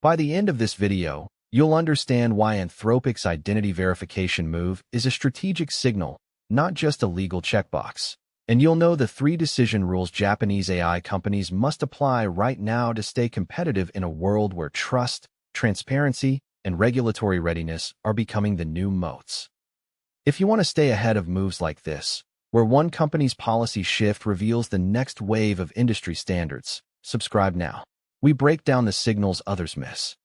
By the end of this video, you'll understand why Anthropic's identity verification move is a strategic signal, not just a legal checkbox. And you'll know the 3 decision rules Japanese AI companies must apply right now to stay competitive in a world where trust, transparency, and regulatory readiness are becoming the new moats. If you want to stay ahead of moves like this, where one company's policy shift reveals the next wave of industry standards, subscribe now. We break down the signals others miss.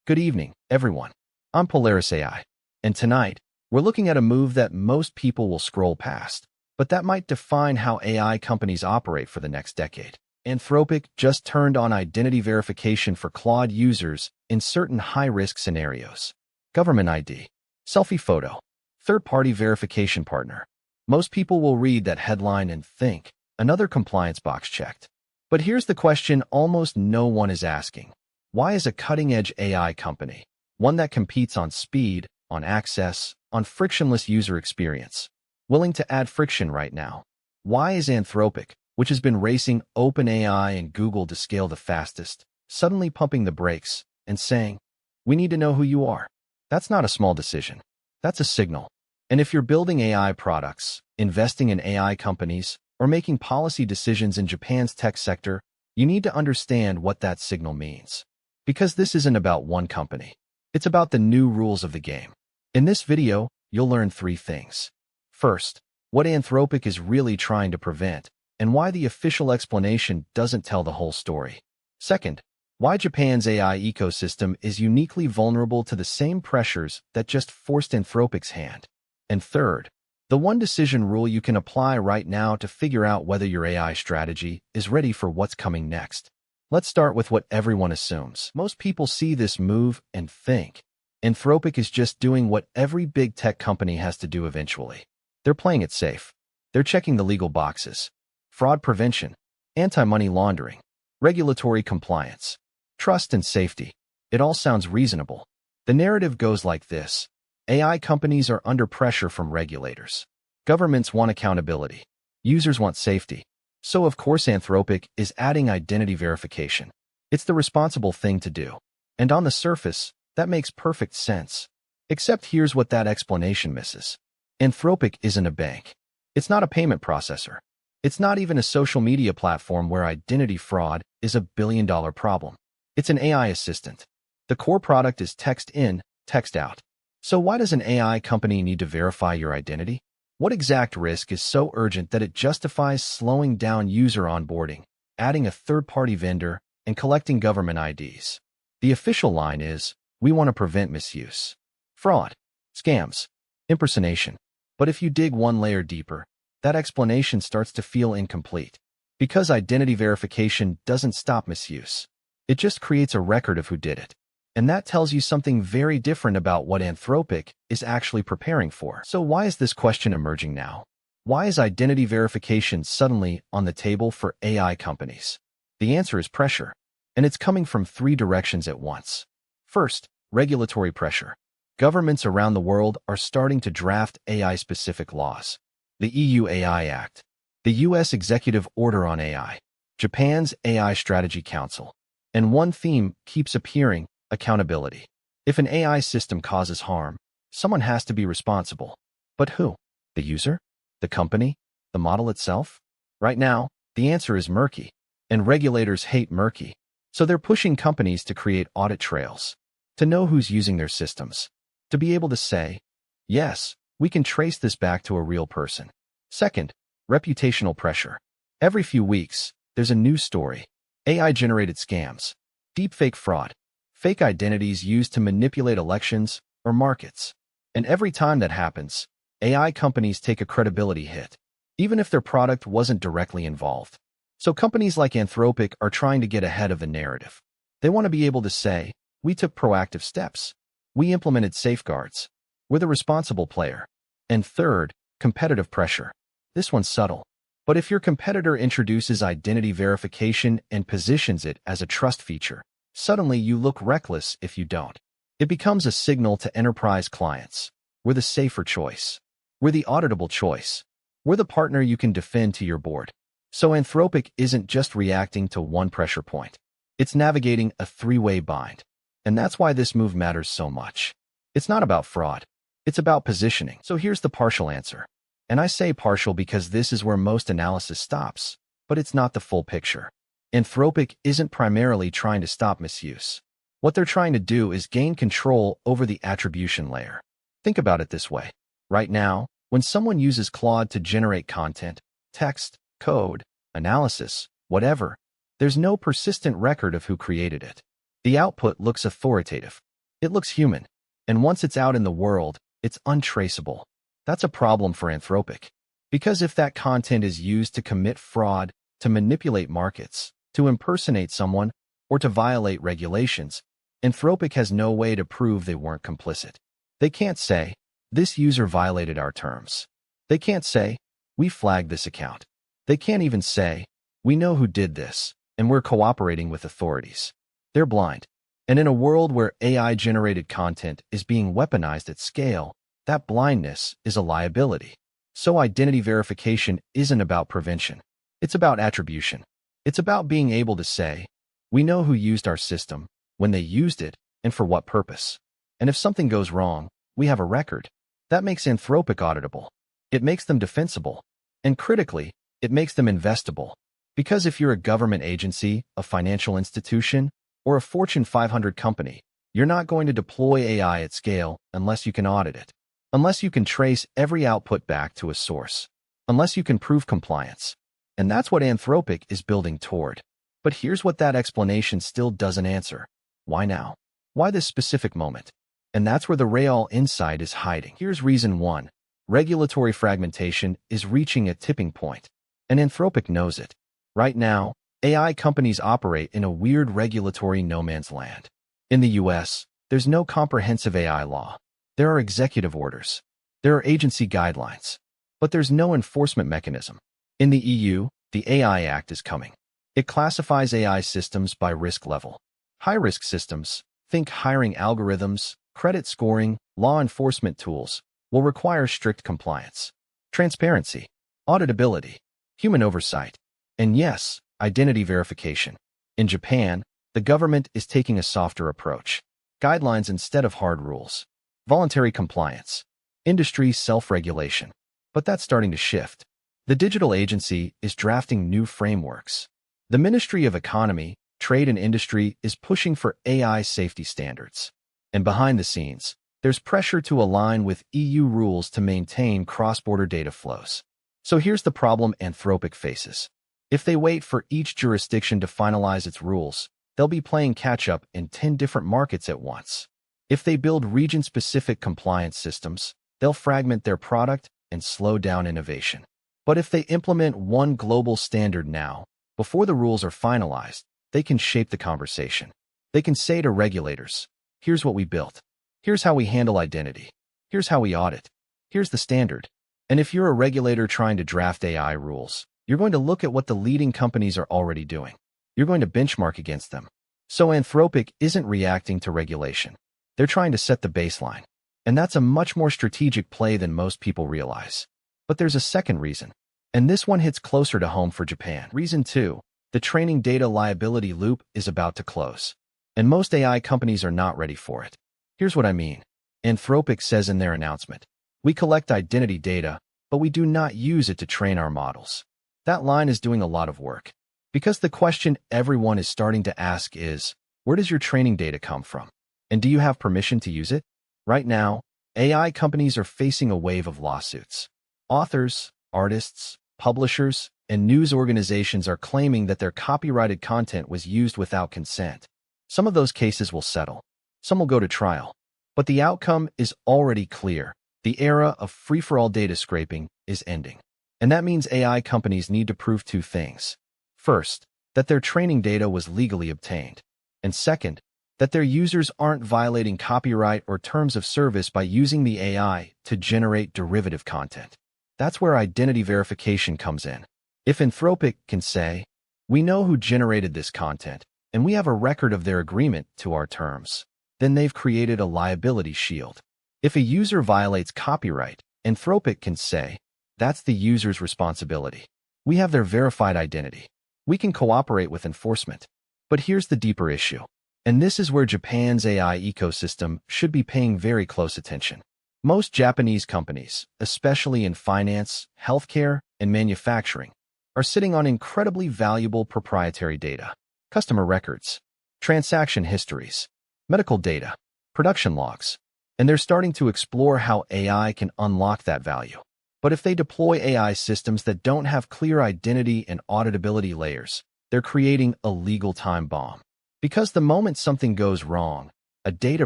Good evening, everyone. I'm Polaris AI, and tonight, we're looking at a move that most people will scroll past, but that might define how AI companies operate for the next decade. Anthropic just turned on identity verification for Claude users in certain high-risk scenarios. Government ID, selfie photo, third-party verification partner. Most people will read that headline and think, another compliance box checked. But here's the question almost no one is asking. Why is a cutting-edge AI company, one that competes on speed, on access, on frictionless user experience, willing to add friction right now? Why is Anthropic, which has been racing OpenAI and Google to scale the fastest, suddenly pumping the brakes and saying, "We need to know who you are"? That's not a small decision. That's a signal. And if you're building AI products, investing in AI companies, or making policy decisions in Japan's tech sector, you need to understand what that signal means. Because this isn't about one company. It's about the new rules of the game. In this video, you'll learn 3 things. First, what Anthropic is really trying to prevent, and why the official explanation doesn't tell the whole story. Second, why Japan's AI ecosystem is uniquely vulnerable to the same pressures that just forced Anthropic's hand. And third, the 1 decision rule you can apply right now to figure out whether your AI strategy is ready for what's coming next. Let's start with what everyone assumes. Most people see this move and think, Anthropic is just doing what every big tech company has to do eventually. They're playing it safe. They're checking the legal boxes. Fraud prevention, anti-money laundering, regulatory compliance, trust and safety. It all sounds reasonable. The narrative goes like this. AI companies are under pressure from regulators. Governments want accountability. Users want safety. So of course Anthropic is adding identity verification. It's the responsible thing to do. And on the surface, that makes perfect sense. Except here's what that explanation misses. Anthropic isn't a bank. It's not a payment processor. It's not even a social media platform where identity fraud is a billion-dollar problem. It's an AI assistant. The core product is text in, text out. So why does an AI company need to verify your identity? What exact risk is so urgent that it justifies slowing down user onboarding, adding a third-party vendor, and collecting government IDs? The official line is, we want to prevent misuse, fraud, scams, impersonation. But if you dig 1 layer deeper, that explanation starts to feel incomplete. Because identity verification doesn't stop misuse. It just creates a record of who did it. And that tells you something very different about what Anthropic is actually preparing for. So why is this question emerging now? Why is identity verification suddenly on the table for AI companies? The answer is pressure. And it's coming from 3 directions at once. First, regulatory pressure. Governments around the world are starting to draft AI-specific laws. The EU AI Act, the US Executive Order on AI, Japan's AI Strategy Council. And one theme keeps appearing: accountability. If an AI system causes harm, someone has to be responsible. But who? The user? The company? The model itself? Right now, the answer is murky. And regulators hate murky. So they're pushing companies to create audit trails, to know who's using their systems, to be able to say, yes, we can trace this back to a real person. Second, reputational pressure. Every few weeks, there's a new story. AI-generated scams, deepfake fraud, fake identities used to manipulate elections or markets. And every time that happens, AI companies take a credibility hit, even if their product wasn't directly involved. So companies like Anthropic are trying to get ahead of the narrative. They want to be able to say, we took proactive steps. We implemented safeguards. We're the responsible player. And third, competitive pressure. This one's subtle. But if your competitor introduces identity verification and positions it as a trust feature, suddenly you look reckless if you don't. It becomes a signal to enterprise clients. We're the safer choice. We're the auditable choice. We're the partner you can defend to your board. So Anthropic isn't just reacting to one pressure point. It's navigating a 3-way bind. And that's why this move matters so much. It's not about fraud. It's about positioning. So here's the partial answer. And I say partial because this is where most analysis stops, but it's not the full picture. Anthropic isn't primarily trying to stop misuse. What they're trying to do is gain control over the attribution layer. Think about it this way. Right now, when someone uses Claude to generate content, text, code, analysis, whatever, there's no persistent record of who created it. The output looks authoritative. It looks human. And once it's out in the world, it's untraceable. That's a problem for Anthropic. Because if that content is used to commit fraud, to manipulate markets, to impersonate someone, or to violate regulations, Anthropic has no way to prove they weren't complicit. They can't say, this user violated our terms. They can't say, we flagged this account. They can't even say, we know who did this, and we're cooperating with authorities. They're blind. And in a world where AI-generated content is being weaponized at scale, that blindness is a liability. So identity verification isn't about prevention. It's about attribution. It's about being able to say, we know who used our system, when they used it, and for what purpose. And if something goes wrong, we have a record. That makes Anthropic auditable. It makes them defensible. And critically, it makes them investable. Because if you're a government agency, a financial institution, or a Fortune 500 company, you're not going to deploy AI at scale unless you can audit it. Unless you can trace every output back to a source. Unless you can prove compliance. And that's what Anthropic is building toward. But here's what that explanation still doesn't answer. Why now? Why this specific moment? And that's where the real insight is hiding. Here's reason 1. Regulatory fragmentation is reaching a tipping point. And Anthropic knows it. Right now, AI companies operate in a weird regulatory no man's land. In the US, there's no comprehensive AI law. There are executive orders. There are agency guidelines. But there's no enforcement mechanism. In the EU, the AI Act is coming. It classifies AI systems by risk level. High-risk systems, think hiring algorithms, credit scoring, law enforcement tools, will require strict compliance, transparency, auditability, human oversight, and yes, identity verification. In Japan, the government is taking a softer approach. Guidelines instead of hard rules. Voluntary compliance. Industry self-regulation. But that's starting to shift. The digital agency is drafting new frameworks. The Ministry of Economy, Trade and Industry is pushing for AI safety standards. And behind the scenes, there's pressure to align with EU rules to maintain cross-border data flows. So here's the problem Anthropic faces. If they wait for each jurisdiction to finalize its rules, they'll be playing catch-up in 10 different markets at once. If they build region-specific compliance systems, they'll fragment their product and slow down innovation. But if they implement one global standard now, before the rules are finalized, they can shape the conversation. They can say to regulators, here's what we built. Here's how we handle identity. Here's how we audit. Here's the standard. And if you're a regulator trying to draft AI rules, you're going to look at what the leading companies are already doing. You're going to benchmark against them. So Anthropic isn't reacting to regulation. They're trying to set the baseline. And that's a much more strategic play than most people realize. But there's a second reason. And this one hits closer to home for Japan. Reason 2. The training data liability loop is about to close. And most AI companies are not ready for it. Here's what I mean. Anthropic says in their announcement, we collect identity data, but we do not use it to train our models. That line is doing a lot of work. Because the question everyone is starting to ask is, where does your training data come from? And do you have permission to use it? Right now, AI companies are facing a wave of lawsuits. Authors, artists, publishers, and news organizations are claiming that their copyrighted content was used without consent. Some of those cases will settle. Some will go to trial. But the outcome is already clear. The era of free-for-all data scraping is ending. And that means AI companies need to prove two things. First, that their training data was legally obtained. And second, that their users aren't violating copyright or terms of service by using the AI to generate derivative content. That's where identity verification comes in. If Anthropic can say, we know who generated this content, and we have a record of their agreement to our terms, then they've created a liability shield. If a user violates copyright, Anthropic can say, that's the user's responsibility. We have their verified identity. We can cooperate with enforcement. But here's the deeper issue. And this is where Japan's AI ecosystem should be paying very close attention. Most Japanese companies, especially in finance, healthcare, and manufacturing, are sitting on incredibly valuable proprietary data, customer records, transaction histories, medical data, production logs, and they're starting to explore how AI can unlock that value. But if they deploy AI systems that don't have clear identity and auditability layers, they're creating a legal time bomb. Because the moment something goes wrong, a data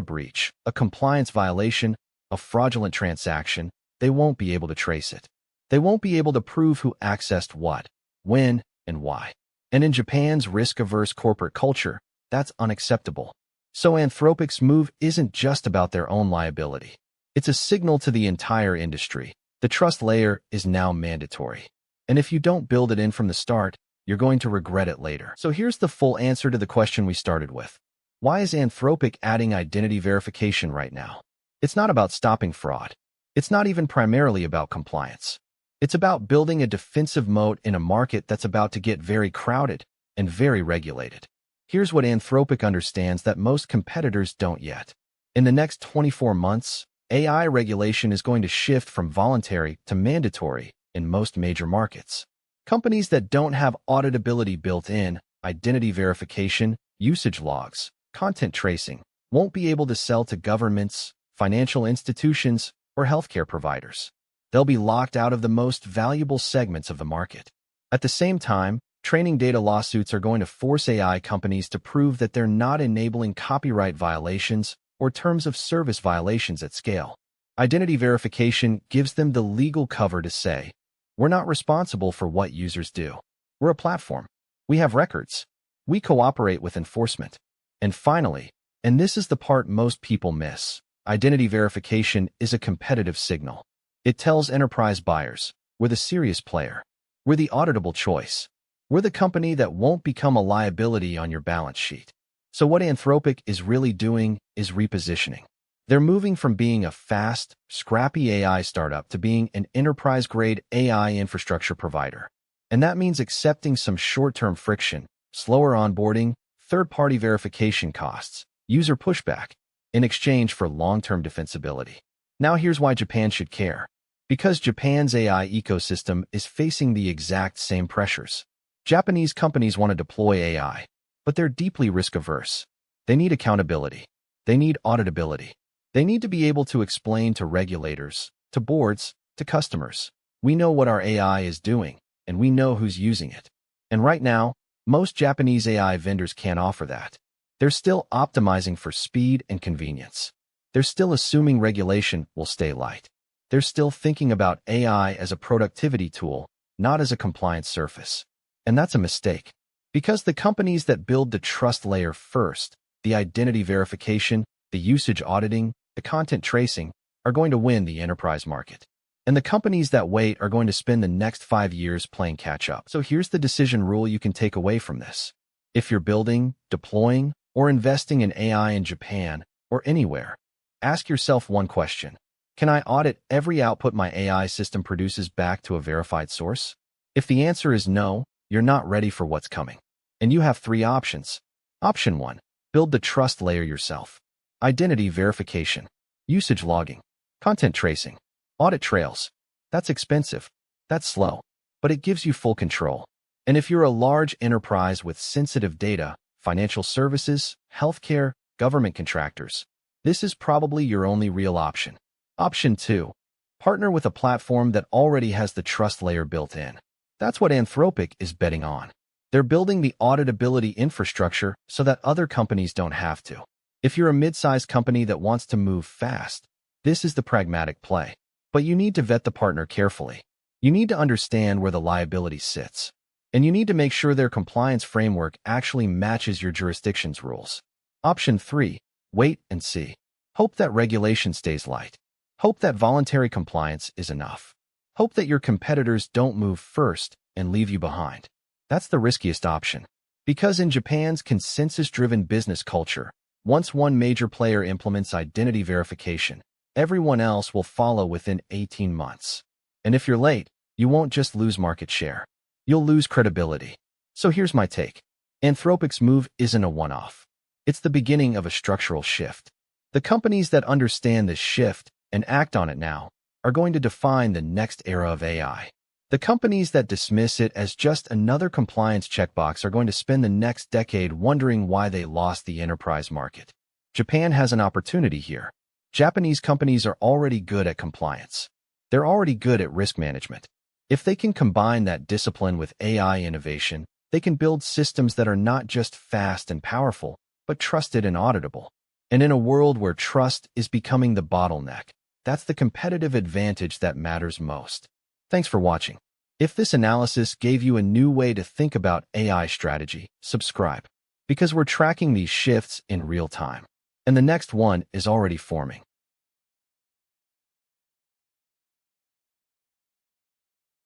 breach, a compliance violation, a fraudulent transaction, they won't be able to trace it. They won't be able to prove who accessed what, when, and why. And in Japan's risk-averse corporate culture, that's unacceptable. So Anthropic's move isn't just about their own liability. It's a signal to the entire industry. The trust layer is now mandatory. And if you don't build it in from the start, you're going to regret it later. So here's the full answer to the question we started with. Why is Anthropic adding identity verification right now? It's not about stopping fraud. It's not even primarily about compliance. It's about building a defensive moat in a market that's about to get very crowded and very regulated. Here's what Anthropic understands that most competitors don't yet. In the next 24 months, AI regulation is going to shift from voluntary to mandatory in most major markets. Companies that don't have auditability built in, identity verification, usage logs, content tracing, won't be able to sell to governments, financial institutions, or healthcare providers. They'll be locked out of the most valuable segments of the market. At the same time, training data lawsuits are going to force AI companies to prove that they're not enabling copyright violations or terms of service violations at scale. Identity verification gives them the legal cover to say, we're not responsible for what users do. We're a platform. We have records. We cooperate with enforcement. And finally, and this is the part most people miss, identity verification is a competitive signal. It tells enterprise buyers, we're the serious player. We're the auditable choice. We're the company that won't become a liability on your balance sheet. So what Anthropic is really doing is repositioning. They're moving from being a fast, scrappy AI startup to being an enterprise-grade AI infrastructure provider. And that means accepting some short-term friction, slower onboarding, third-party verification costs, user pushback, in exchange for long-term defensibility. Now here's why Japan should care. Because Japan's AI ecosystem is facing the exact same pressures. Japanese companies want to deploy AI, but they're deeply risk-averse. They need accountability. They need auditability. They need to be able to explain to regulators, to boards, to customers. We know what our AI is doing, and we know who's using it. And right now, most Japanese AI vendors can't offer that. They're still optimizing for speed and convenience. They're still assuming regulation will stay light. They're still thinking about AI as a productivity tool, not as a compliance surface. And that's a mistake. Because the companies that build the trust layer first, the identity verification, the usage auditing, the content tracing, are going to win the enterprise market. And the companies that wait are going to spend the next 5 years playing catch-up. So here's the decision rule you can take away from this. If you're building, deploying, or investing in AI in Japan or anywhere, ask yourself one question. Can I audit every output my AI system produces back to a verified source? If the answer is no, you're not ready for what's coming. And you have 3 options. Option 1. Build the trust layer yourself. Identity verification, usage logging, content tracing, audit trails. That's expensive. That's slow. But it gives you full control. And if you're a large enterprise with sensitive data, financial services, healthcare, government contractors, this is probably your only real option. Option 2. Partner with a platform that already has the trust layer built in. That's what Anthropic is betting on. They're building the auditability infrastructure so that other companies don't have to. If you're a mid-sized company that wants to move fast, this is the pragmatic play. But you need to vet the partner carefully. You need to understand where the liability sits. And you need to make sure their compliance framework actually matches your jurisdiction's rules. Option 3. Wait and see. Hope that regulation stays light. Hope that voluntary compliance is enough. Hope that your competitors don't move first and leave you behind. That's the riskiest option. Because in Japan's consensus-driven business culture, once one major player implements identity verification, everyone else will follow within 18 months. And if you're late, you won't just lose market share. You'll lose credibility. So here's my take. Anthropic's move isn't a one-off. It's the beginning of a structural shift. The companies that understand this shift and act on it now are going to define the next era of AI. The companies that dismiss it as just another compliance checkbox are going to spend the next decade wondering why they lost the enterprise market. Japan has an opportunity here. Japanese companies are already good at compliance. They're already good at risk management. If they can combine that discipline with AI innovation, they can build systems that are not just fast and powerful, but trusted and auditable. And in a world where trust is becoming the bottleneck, that's the competitive advantage that matters most. Thanks for watching. If this analysis gave you a new way to think about AI strategy, subscribe, because we're tracking these shifts in real time. And the next one is already forming.